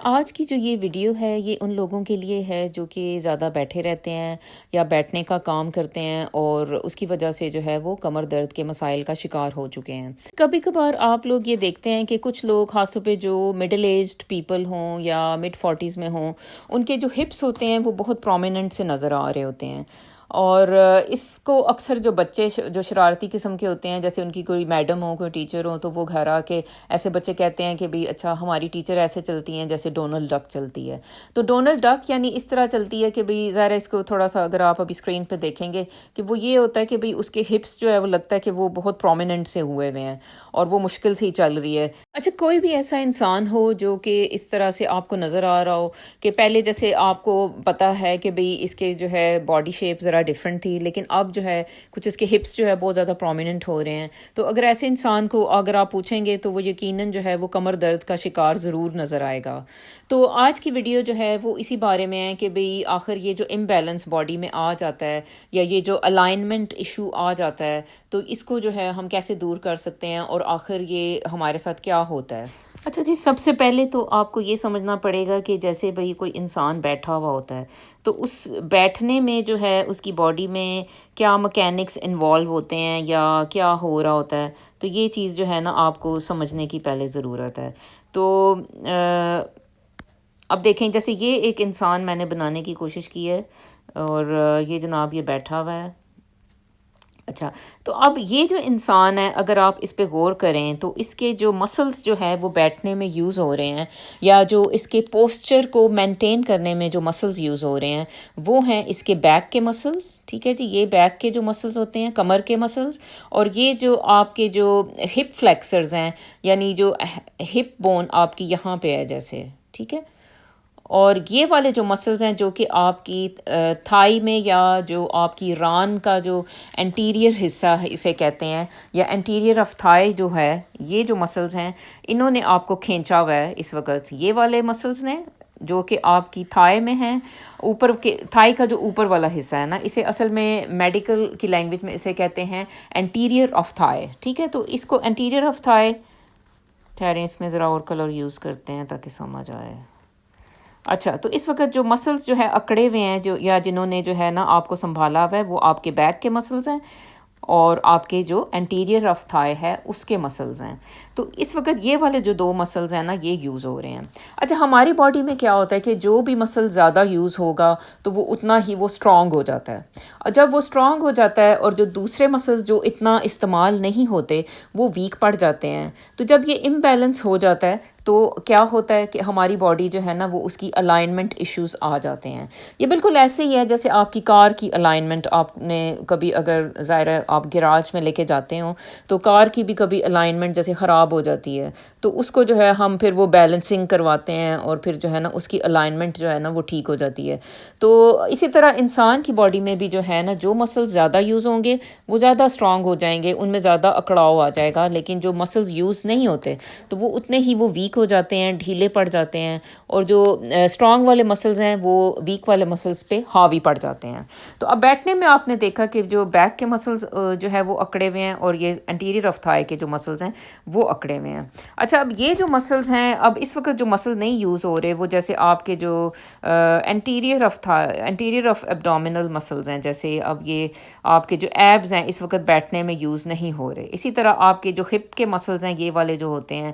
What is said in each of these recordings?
آج کی جو یہ ویڈیو ہے یہ ان لوگوں کے لیے ہے جو کہ زیادہ بیٹھے رہتے ہیں یا بیٹھنے کا کام کرتے ہیں اور اس کی وجہ سے جو ہے وہ کمر درد کے مسائل کا شکار ہو چکے ہیں۔ کبھی کبھار آپ لوگ یہ دیکھتے ہیں کہ کچھ لوگ خاص طور پہ جو مڈل ایجڈ پیپل ہوں یا مڈ 40s میں ہوں، ان کے جو ہپس ہوتے ہیں وہ بہت پرومیننٹ سے نظر آ رہے ہوتے ہیں، اور اس کو اکثر جو بچے جو شرارتی قسم کے ہوتے ہیں، جیسے ان کی کوئی میڈم ہو، کوئی ٹیچر ہو، تو وہ گھر آ کے ایسے بچے کہتے ہیں کہ بھئی اچھا ہماری ٹیچر ایسے چلتی ہیں جیسے ڈونلڈ ڈک چلتی ہے۔ تو ڈونلڈ ڈک یعنی اس طرح چلتی ہے کہ بھئی ظاہر ہے اس کو تھوڑا سا اگر آپ ابھی اسکرین پہ دیکھیں گے کہ وہ یہ ہوتا ہے کہ بھئی اس کے ہپس جو ہے وہ لگتا ہے کہ وہ بہت پرومیننٹ سے ہوئے ہوئے ہیں اور وہ مشکل سے ہی چل رہی ہے۔ اچھا، کوئی بھی ایسا انسان ہو جو کہ اس طرح سے آپ کو نظر آ رہا ہو کہ پہلے جیسے آپ کو پتا ہے کہ بھئی اس کے جو ہے باڈی شیپ ذرا ڈیفرنٹ تھی، لیکن اب جو ہے کچھ اس کے ہپس جو ہے بہت زیادہ پرومیننٹ ہو رہے ہیں، تو اگر ایسے انسان کو اگر آپ پوچھیں گے تو وہ یقیناً جو ہے وہ کمر درد کا شکار ضرور نظر آئے گا۔ تو آج کی ویڈیو جو ہے وہ اسی بارے میں ہے کہ بھئی آخر یہ جو امبیلنس باڈی میں آ جاتا ہے یا یہ جو الائنمنٹ ایشو آ جاتا ہے تو اس کو جو ہے ہم کیسے دور کر سکتے ہیں اور آخر یہ ہمارے ساتھ کیا ہوتا ہے۔ اچھا جی، سب سے پہلے تو آپ کو یہ سمجھنا پڑے گا کہ جیسے بھئی کوئی انسان بیٹھا ہوا ہوتا ہے تو اس بیٹھنے میں جو ہے اس کی باڈی میں کیا مکینکس انوالو ہوتے ہیں یا کیا ہو رہا ہوتا ہے، تو یہ چیز جو ہے نا آپ کو سمجھنے کی پہلے ضرورت ہے۔ تو اب دیکھیں، جیسے یہ ایک انسان میں نے بنانے کی کوشش کی ہے اور یہ جناب یہ بیٹھا ہوا ہے۔ اچھا، تو اب یہ جو انسان ہے اگر آپ اس پہ غور کریں تو اس کے جو مسلز جو ہے وہ بیٹھنے میں یوز ہو رہے ہیں یا جو اس کے پوسچر کو مینٹین کرنے میں جو مسلز یوز ہو رہے ہیں وہ ہیں اس کے بیک کے مسلز، ٹھیک ہے جی، یہ بیک کے جو مسلز ہوتے ہیں، کمر کے مسلز، اور یہ جو آپ کے جو ہپ فلیکسرز ہیں یعنی جو ہپ بون آپ کی یہاں پہ ہے جیسے، ٹھیک ہے، اور یہ والے جو مسلز ہیں جو کہ آپ کی تھائی میں یا جو آپ کی ران کا جو انٹیریئر حصہ ہے اسے کہتے ہیں، یا انٹیریئر آف تھائی جو ہے، یہ جو مسلز ہیں انہوں نے آپ کو کھینچا ہوا ہے اس وقت، یہ والے مسلز نے جو کہ آپ کی تھائی میں ہیں، اوپر کے تھائی کا جو اوپر والا حصہ ہے نا، اسے اصل میں میڈیکل کی لینگویج میں اسے کہتے ہیں انٹیریئر آف تھائی، ٹھیک ہے۔ تو اس کو انٹیریئر آف تھائی، ٹھہریں اس میں ذرا اور کلر یوز کرتے ہیں تاکہ سمجھ آئے۔ اچھا، تو اس وقت جو مسلز جو ہے اکڑے ہوئے ہیں جو یا جنہوں نے جو ہے نا آپ کو سنبھالا ہوا ہے وہ آپ کے بیک کے مسلز ہیں اور آپ کے جو انٹیریئر آف تھائی ہے اس کے مسلز ہیں۔ تو اس وقت یہ والے جو دو مسلز ہیں نا یہ یوز ہو رہے ہیں۔ اچھا، ہماری باڈی میں کیا ہوتا ہے کہ جو بھی مسل زیادہ یوز ہوگا تو وہ اتنا ہی وہ اسٹرانگ ہو جاتا ہے، اور جب وہ اسٹرانگ ہو جاتا ہے اور جو دوسرے مسلز جو اتنا استعمال نہیں ہوتے وہ ویک پڑ جاتے ہیں۔ تو جب یہ امبیلنس ہو جاتا ہے تو کیا ہوتا ہے کہ ہماری باڈی جو ہے نا وہ اس کی الائنمنٹ ایشوز آ جاتے ہیں۔ یہ بالکل ایسے ہی ہے جیسے آپ کی کار کی الائنمنٹ، آپ نے کبھی اگر ظاہر ہے آپ گراج میں لے کے جاتے ہوں تو کار کی بھی کبھی الائنمنٹ جیسے خراب ہو جاتی ہے تو اس کو جو ہے ہم پھر وہ بیلنسنگ کرواتے ہیں اور پھر جو ہے نا اس کی الائنمنٹ جو ہے نا وہ ٹھیک ہو جاتی ہے۔ تو اسی طرح انسان کی باڈی میں بھی جو ہے نا جو مسلز زیادہ یوز ہوں گے وہ زیادہ اسٹرانگ ہو جائیں گے، ان میں زیادہ اکڑاؤ آ جائے گا، لیکن جو مسلز یوز نہیں ہوتے تو وہ اتنے ہی وہ ویک ہو جاتے ہیں، ڈھیلے پڑ جاتے ہیں، اور جو اسٹرانگ والے مسلز ہیں وہ ویک والے مسلز پہ حاوی پڑ جاتے ہیں۔ تو اب بیٹھنے میں آپ نے دیکھا کہ جو بیک کے مسلز جو ہے وہ اکڑے ہوئے ہیں اور یہ انٹیریئر آف تھائی کے جو مسلز ہیں وہ اکڑے ہوئے ہیں۔ اچھا، اب یہ جو مسلز ہیں اب اس وقت جو مسل نہیں یوز ہو رہے وہ جیسے آپ کے جو انٹیریئر آف ایبڈومینل مسلز ہیں، جیسے اب یہ آپ کے جو ایبز ہیں اس وقت بیٹھنے میں یوز نہیں ہو رہے۔ اسی طرح آپ کے جو ہپ کے مسلز ہیں یہ والے جو ہوتے ہیں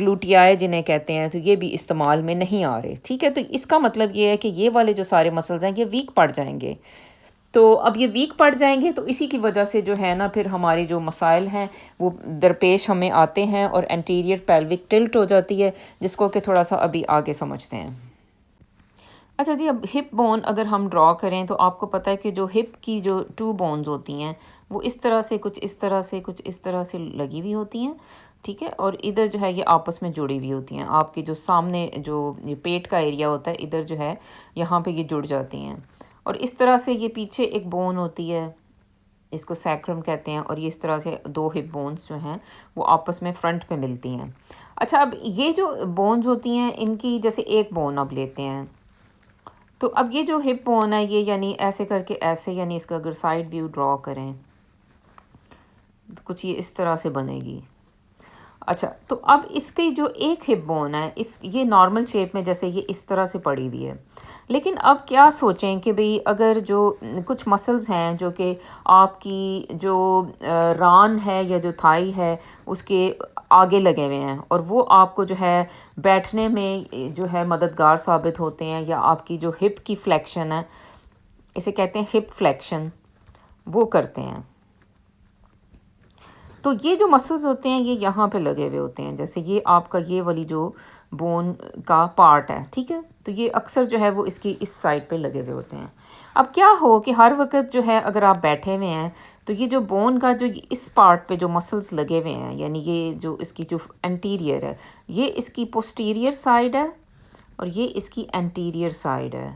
گلوٹیائے جنہیں کہتے ہیں، تو یہ بھی استعمال میں نہیں آ رہے، ٹھیک ہے۔ تو اس کا مطلب یہ ہے کہ یہ والے جو سارے مسلز ہیں یہ ویک پڑ جائیں گے۔ تو اب یہ ویک پڑ جائیں گے تو اسی کی وجہ سے جو ہے نا پھر ہمارے جو مسائل ہیں وہ درپیش ہمیں آتے ہیں اور انٹیریئر پیلوک ٹلٹ ہو جاتی ہے، جس کو کہ تھوڑا سا ابھی آگے سمجھتے ہیں۔ اچھا جی، اب ہپ بون اگر ہم ڈرا کریں تو آپ کو پتہ ہے کہ جو ہپ کی جو 2 بونز ہوتی ہیں وہ اس طرح سے کچھ اس طرح سے کچھ اس طرح سے لگی ہوئی ہوتی ہیں، ٹھیک ہے، اور ادھر جو ہے یہ آپس میں جڑی ہوئی ہوتی ہیں۔ آپ کے جو سامنے جو یہ پیٹ کا ایریا ہوتا ہے ادھر جو ہے یہاں پہ یہ جڑ جاتی ہیں، اور اس طرح سے یہ پیچھے ایک بون ہوتی ہے، اس کو سیکرم کہتے ہیں، اور یہ اس طرح سے 2 ہپ بونز جو ہیں وہ آپس میں فرنٹ پہ ملتی ہیں۔ اچھا، اب یہ جو بونز ہوتی ہیں ان کی جیسے ایک بون اب لیتے ہیں، تو اب یہ جو ہپ بون ہے یہ یعنی ایسے کر کے ایسے، یعنی اس کا اگر سائڈ ویو ڈرا کریں تو کچھ یہ اس طرح سے بنے گی۔ اچھا تو اب اس کی جو ایک ہپ بون ہے یہ نارمل شیپ میں جیسے یہ اس طرح سے پڑی ہوئی ہے، لیکن اب کیا سوچیں کہ بھئی اگر جو کچھ مسلز ہیں جو کہ آپ کی جو ران ہے یا جو تھائی ہے اس کے آگے لگے ہوئے ہیں، اور وہ آپ کو جو ہے بیٹھنے میں جو ہے مددگار ثابت ہوتے ہیں، یا آپ کی جو ہپ کی فلیکشن ہے، اسے کہتے ہیں ہپ فلیکشن، وہ کرتے ہیں. تو یہ جو مسلز ہوتے ہیں یہ یہاں پہ لگے ہوئے ہوتے ہیں، جیسے یہ آپ کا یہ والی جو بون کا پارٹ ہے، ٹھیک ہے، تو یہ اکثر جو ہے وہ اس کی اس سائڈ پہ لگے ہوئے ہوتے ہیں. اب کیا ہو کہ ہر وقت جو ہے اگر آپ بیٹھے ہوئے ہیں تو یہ جو بون کا جو اس پارٹ پہ جو مسلز لگے ہوئے ہیں، یعنی یہ جو اس کی جو انٹیریئر ہے، یہ اس کی پوسٹیریئر سائڈ ہے اور یہ اس کی انٹیریئر سائڈ ہے،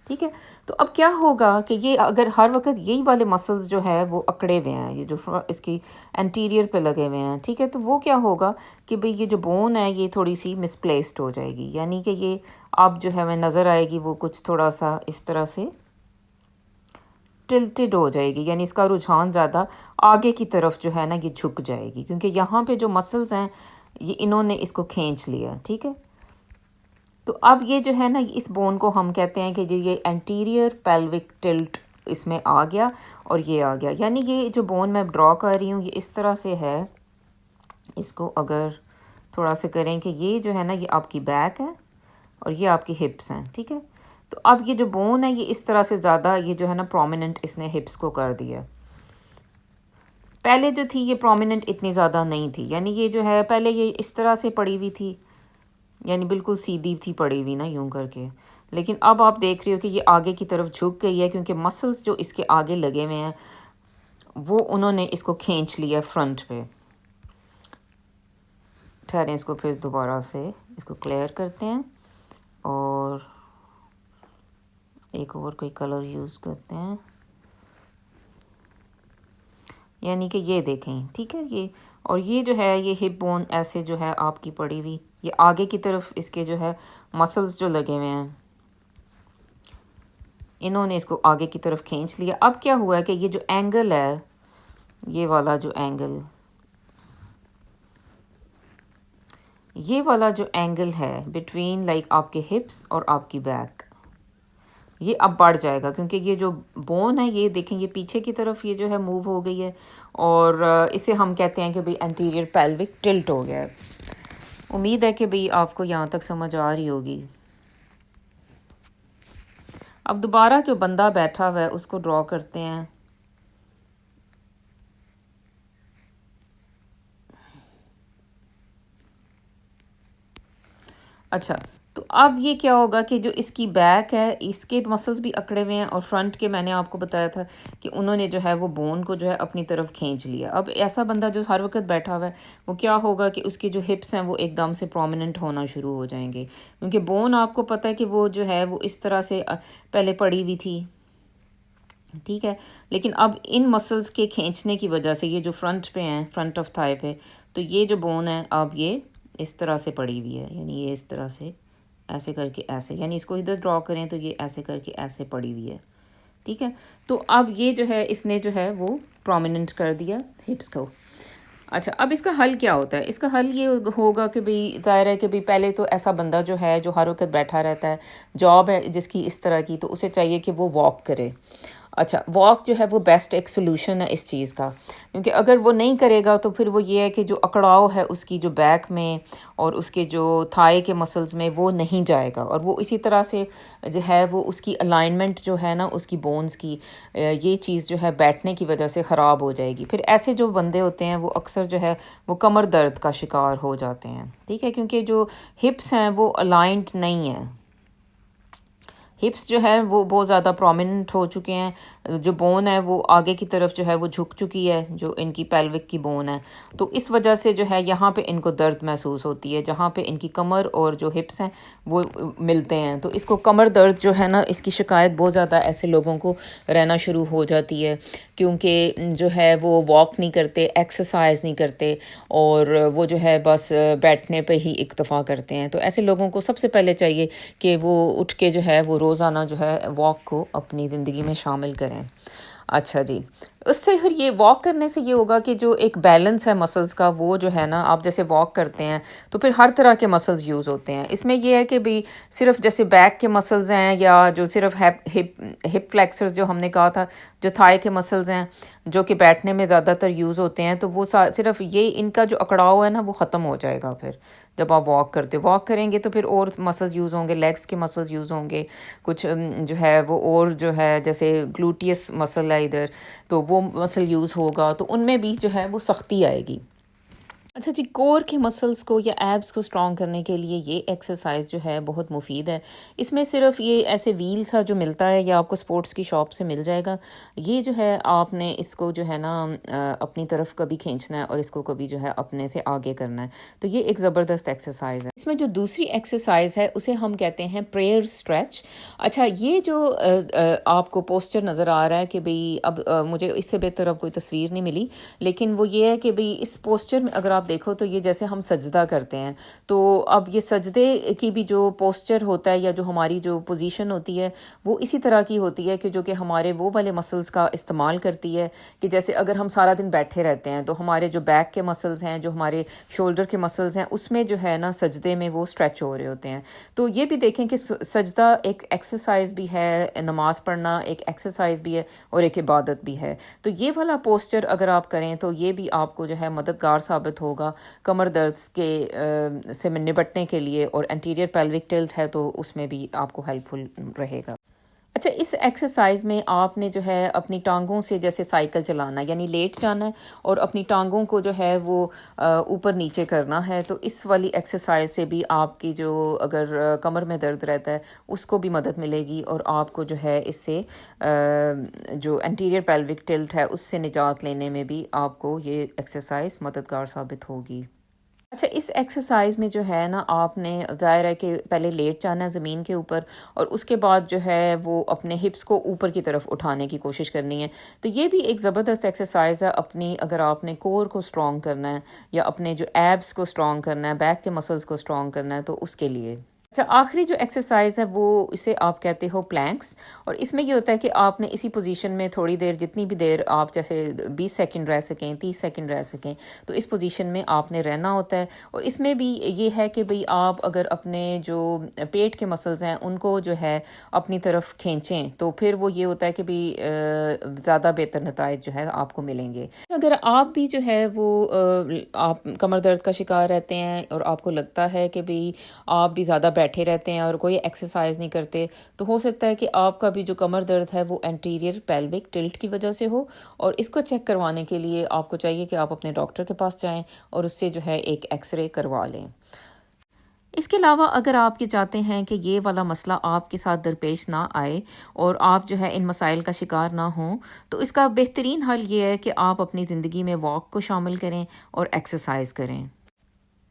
ٹھیک ہے. تو اب کیا ہوگا کہ یہ اگر ہر وقت یہی والے مسلز جو ہے وہ اکڑے ہوئے ہیں، یہ جو اس کی انٹیریئر پہ لگے ہوئے ہیں، ٹھیک ہے، تو وہ کیا ہوگا کہ بھئی یہ جو بون ہے یہ تھوڑی سی مسپلیسڈ ہو جائے گی، یعنی کہ یہ اب جو ہے ہمیں نظر آئے گی وہ کچھ تھوڑا سا اس طرح سے ٹلٹڈ ہو جائے گی، یعنی اس کا رجحان زیادہ آگے کی طرف جو ہے نا یہ جھک جائے گی، کیونکہ یہاں پہ جو مسلز ہیں یہ انہوں نے اس کو کھینچ لیا، ٹھیک ہے. تو اب یہ جو ہے نا اس بون کو ہم کہتے ہیں کہ یہ انٹیریئر پیلوک ٹلٹ اس میں آ گیا اور یہ آ گیا، یعنی یہ جو بون میں ڈرا کر رہی ہوں یہ اس طرح سے ہے. اس کو اگر تھوڑا سا کریں کہ یہ جو ہے نا یہ آپ کی بیک ہے اور یہ آپ کی ہپس ہیں، ٹھیک ہے. تو اب یہ جو بون ہے یہ اس طرح سے زیادہ یہ جو ہے نا پرومیننٹ اس نے ہپس کو کر دیا. پہلے جو تھی یہ پرومیننٹ اتنی زیادہ نہیں تھی، یعنی یہ جو ہے پہلے یہ اس طرح سے پڑی ہوئی تھی، یعنی بالکل سیدھی تھی پڑی ہوئی نا یوں کر کے، لیکن اب آپ دیکھ رہے ہو کہ یہ آگے کی طرف جھک گئی ہے، کیونکہ مسلز جو اس کے آگے لگے ہوئے ہیں وہ انہوں نے اس کو کھینچ لیا فرنٹ پہ. ٹھہریں اس کو پھر دوبارہ سے اس کو کلیئر کرتے ہیں اور ایک اور کوئی کلر یوز کرتے ہیں، یعنی کہ یہ دیکھیں، ٹھیک ہے، یہ اور یہ جو ہے یہ ہپ بون ایسے جو ہے آپ کی پڑی ہوئی، یہ آگے کی طرف اس کے جو ہے مسلز جو لگے ہوئے ہیں انہوں نے اس کو آگے کی طرف کھینچ لیا. اب کیا ہوا ہے کہ یہ جو اینگل ہے، یہ والا جو اینگل، یہ والا جو اینگل ہے بٹوین لائک آپ کے ہپس اور آپ کی بیک، یہ اب بڑھ جائے گا، کیونکہ یہ جو بون ہے یہ دیکھیں یہ پیچھے کی طرف یہ جو ہے موو ہو گئی ہے، اور اسے ہم کہتے ہیں کہ بھئی انٹیریئر پیلوک ٹلٹ ہو گیا ہے. امید ہے کہ بھئی آپ کو یہاں تک سمجھ آ رہی ہوگی. اب دوبارہ جو بندہ بیٹھا ہوا ہے اس کو ڈرا کرتے ہیں. اچھا تو اب یہ کیا ہوگا کہ جو اس کی بیک ہے اس کے مسلز بھی اکڑے ہوئے ہیں، اور فرنٹ کے میں نے آپ کو بتایا تھا کہ انہوں نے جو ہے وہ بون کو جو ہے اپنی طرف کھینچ لیا. اب ایسا بندہ جو ہر وقت بیٹھا ہوا ہے وہ کیا ہوگا کہ اس کے جو ہپس ہیں وہ ایک دم سے پرومیننٹ ہونا شروع ہو جائیں گے، کیونکہ بون آپ کو پتہ ہے کہ وہ جو ہے وہ اس طرح سے پہلے پڑی ہوئی تھی، ٹھیک ہے، لیکن اب ان مسلز کے کھینچنے کی وجہ سے یہ جو فرنٹ پہ ہیں، فرنٹ آف تھائی پہ، تو یہ جو بون ہے اب یہ اس طرح سے پڑی ہوئی ہے، یعنی یہ اس طرح سے ایسے کر کے ایسے، یعنی اس کو ادھر ڈرا کریں تو یہ ایسے کر کے ایسے پڑی ہوئی ہے، ٹھیک ہے. تو اب یہ جو ہے اس نے جو ہے وہ پرومیننٹ کر دیا ہپس کو. اچھا اب اس کا حل کیا ہوتا ہے؟ اس کا حل یہ ہوگا کہ بھئی ظاہر ہے کہ بھئی پہلے تو ایسا بندہ جو ہے جو ہر وقت بیٹھا رہتا ہے، جاب ہے جس کی اس طرح کی، تو اسے چاہیے کہ وہ واک کرے. اچھا واک جو ہے وہ بیسٹ ایک سلوشن ہے اس چیز کا، کیونکہ اگر وہ نہیں کرے گا تو پھر وہ یہ ہے کہ جو اکڑاؤ ہے اس کی جو بیک میں اور اس کے جو تھائی کے مسلز میں وہ نہیں جائے گا، اور وہ اسی طرح سے جو ہے وہ اس کی الائنمنٹ جو ہے نا اس کی بونز کی، یہ چیز جو ہے بیٹھنے کی وجہ سے خراب ہو جائے گی. پھر ایسے جو بندے ہوتے ہیں وہ اکثر جو ہے وہ کمر درد کا شکار ہو جاتے ہیں، ٹھیک ہے، کیونکہ جو ہپس ہیں وہ الائنڈ نہیں ہیں، ہپس جو ہے وہ بہت زیادہ پرومیننٹ ہو چکے ہیں، جو بون ہے وہ آگے کی طرف جو ہے وہ جھک چکی ہے، جو ان کی پیلوک کی بون ہے، تو اس وجہ سے جو ہے یہاں پہ ان کو درد محسوس ہوتی ہے، جہاں پہ ان کی کمر اور جو ہپس ہیں وہ ملتے ہیں، تو اس کو کمر درد جو ہے نا اس کی شکایت بہت زیادہ ایسے لوگوں کو رہنا شروع ہو جاتی ہے، کیونکہ جو ہے وہ واک نہیں کرتے، ایکسرسائز نہیں کرتے، اور وہ جو ہے بس بیٹھنے پہ ہی اکتفا کرتے ہیں. تو ایسے لوگوں کو سب سے پہلے چاہیے کہ وہ اٹھ کے جو ہے وہ روزانہ جو ہے واک کو اپنی زندگی میں شامل کریں. اچھا جی، اس سے پھر یہ واک کرنے سے یہ ہوگا کہ جو ایک بیلنس ہے مسلز کا وہ جو ہے نا، آپ جیسے واک کرتے ہیں تو پھر ہر طرح کے مسلز یوز ہوتے ہیں. اس میں یہ ہے کہ بھی صرف جیسے بیک کے مسلز ہیں یا جو صرف ہپ فلیکسرز جو ہم نے کہا تھا، جو تھائی کے مسلز ہیں جو کہ بیٹھنے میں زیادہ تر یوز ہوتے ہیں، تو وہ صرف یہ ان کا جو اکڑاؤ ہے نا وہ ختم ہو جائے گا پھر جب آپ واک کریں گے تو پھر اور مسلز یوز ہوں گے، لیگس کے مسلز یوز ہوں گے، کچھ جو ہے وہ اور جو ہے جیسے گلوٹیس مسل ہے ادھر، تو وہ مسل یوز ہوگا تو ان میں بھی جو ہے وہ سختی آئے گی. اچھا جی، کور کے مسلس کو یا ایبس کو اسٹرانگ کرنے کے لیے یہ ایکسرسائز جو ہے بہت مفید ہے. اس میں صرف یہ ایسے ویل سا جو ملتا ہے یا آپ کو سپورٹس کی شاپ سے مل جائے گا، یہ جو ہے آپ نے اس کو جو ہے نا اپنی طرف کبھی کھینچنا ہے اور اس کو کبھی جو ہے اپنے سے آگے کرنا ہے. تو یہ ایک زبردست ایکسرسائز ہے. اس میں جو دوسری ایکسرسائز ہے اسے ہم کہتے ہیں پریئر اسٹریچ. اچھا، یہ جو آپ کو پوسچر نظر آ رہا ہے کہ بھئی اب مجھے اس سے بہتر اب کوئی تصویر نہیں ملی، لیکن وہ یہ ہے کہ بھئی اس پوسچر میں اگر آپ دیکھو تو یہ جیسے ہم سجدہ کرتے ہیں، تو اب یہ سجدے کی بھی جو پوسچر ہوتا ہے یا جو ہماری جو پوزیشن ہوتی ہے وہ اسی طرح کی ہوتی ہے کہ جو کہ ہمارے وہ والے مسلز کا استعمال کرتی ہے کہ جیسے اگر ہم سارا دن بیٹھے رہتے ہیں تو ہمارے جو بیک کے مسلز ہیں، جو ہمارے شولڈر کے مسلز ہیں، اس میں جو ہے نا سجدے میں وہ اسٹریچ ہو رہے ہوتے ہیں. تو یہ بھی دیکھیں کہ سجدہ ایک ایکسرسائز بھی ہے، نماز پڑھنا ایک ایکسرسائز بھی ہے اور ایک عبادت بھی ہے. تو یہ والا پوسچر اگر آپ کریں تو یہ بھی آپ کو جو ہے مددگار ثابت ہوگا کمر درد کے سے نپٹنے کے لیے، اور انٹیریئر پیلوک ٹلٹ ہے تو اس میں بھی آپ کو ہیلپ فل رہے گا. اچھا، اس ایکسرسائز میں آپ نے جو ہے اپنی ٹانگوں سے جیسے سائیکل چلانا، یعنی لیٹ جانا ہے اور اپنی ٹانگوں کو جو ہے وہ اوپر نیچے کرنا ہے. تو اس والی ایکسرسائز سے بھی آپ کی جو اگر کمر میں درد رہتا ہے اس کو بھی مدد ملے گی، اور آپ کو جو ہے اس سے جو انٹیریئر پیلوک ٹلٹ ہے اس سے نجات لینے میں بھی آپ کو یہ ایکسرسائز مددگار ثابت ہوگی. اچھا، اس ایکسرسائز میں جو ہے نا آپ نے ظاہر ہے کہ پہلے لیٹ جانا ہے زمین کے اوپر، اور اس کے بعد جو ہے وہ اپنے ہپس کو اوپر کی طرف اٹھانے کی کوشش کرنی ہے. تو یہ بھی ایک زبردست ایکسرسائز ہے اپنی، اگر آپ نے کور کو اسٹرانگ کرنا ہے یا اپنے جو ایبس کو اسٹرانگ کرنا ہے، بیک کے مسلس کو اسٹرانگ کرنا ہے تو اس کے لیے. اچھا، آخری جو ایکسرسائز ہے وہ اسے آپ کہتے ہو پلینکس، اور اس میں یہ ہوتا ہے کہ آپ نے اسی پوزیشن میں تھوڑی دیر، جتنی بھی دیر آپ جیسے 20 سیکنڈ رہ سکیں، 30 سیکنڈ رہ سکیں، تو اس پوزیشن میں آپ نے رہنا ہوتا ہے. اور اس میں بھی یہ ہے کہ بھئی آپ اگر اپنے جو پیٹ کے مسلز ہیں ان کو جو ہے اپنی طرف کھینچیں تو پھر وہ یہ ہوتا ہے کہ بھئی زیادہ بہتر نتائج جو ہے آپ کو ملیں گے. اگر آپ بھی جو ہے وہ آپ کمر درد کا شکار رہتے ہیں اور آپ کو لگتا ہے کہ بھئی آپ بھی زیادہ بیٹھے رہتے ہیں اور کوئی ایکسرسائز نہیں کرتے، تو ہو سکتا ہے کہ آپ کا بھی جو کمر درد ہے وہ انٹیریئر پیلوک ٹلٹ کی وجہ سے ہو، اور اس کو چیک کروانے کے لیے آپ کو چاہیے کہ آپ اپنے ڈاکٹر کے پاس جائیں اور اس سے جو ہے ایک ایکس رے کروا لیں. اس کے علاوہ اگر آپ یہ چاہتے ہیں کہ یہ والا مسئلہ آپ کے ساتھ درپیش نہ آئے اور آپ جو ہے ان مسائل کا شکار نہ ہوں، تو اس کا بہترین حل یہ ہے کہ آپ اپنی زندگی میں واک کو شامل کریں اور ایکسرسائز کریں.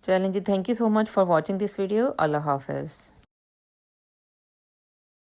چلیں جی، thank you so much for watching this video. اللہ حافظ.